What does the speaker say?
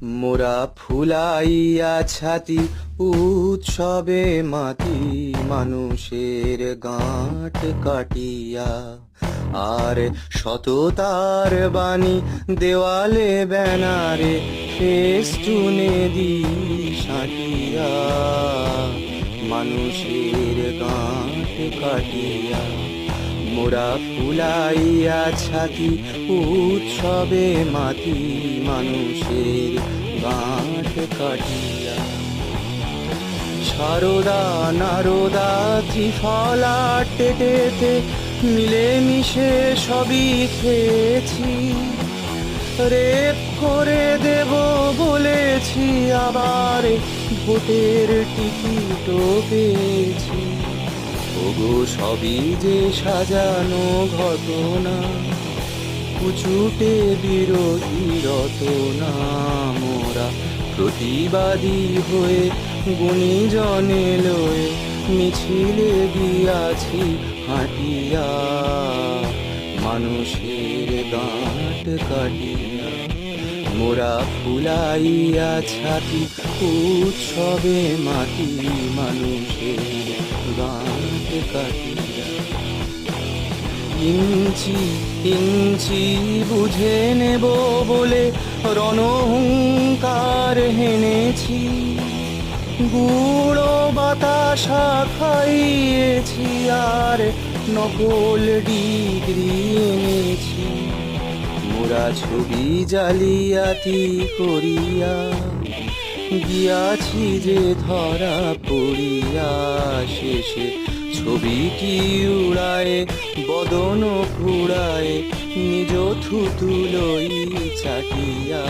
মোরা ফুলাইয়া ছাতি উৎসবে মাতি মানুষের গাঁট কাটিয়া, আর সততার বাণী দেওয়ালে ব্যানারে ফেস্টুনে দি সাঁটিয়া, মানুষের গাঁট কাটিয়া। মোরা ফুলাইয়া ছাতি উৎসবে মাতি মানুষের গাঁট কাটিয়া। সারদা নারদা ত্রিফলা টেটেতে মিলেমিশে সবই খেয়েছি, রেপ করে দেব বলেছি, আবার ভোটের টিকিটও পেয়েছি। ওগো সবই যে সাজানো ঘটনা, কুচুটে বিরোধী রটনা। মোরা প্রতিবাদী হয়ে গুণীজনে লয়ে মিছিলে গিয়াছি হাঁটিয়া, মানুষের গাঁট কাটিয়া। মোরা ফুলাইয়া ছাতি উৎসবে মাতি মানুষের গাঁট কাটিয়া। ইঞ্চি ইঞ্চি বুঝে নেব বলে রণহুঙ্কার হেনেছি, গুঁড়ো বাতাসা খাইয়েছি, আর নকল ডিগ্রি এনেছি। মোরা ছবি জালিয়াতি করিয়া গিয়াছি যে ধরা পড়িয়া, শেষে ছবিটি উড়ায় বদন কুড়ায় নিজ থুতু লই চাটিয়া।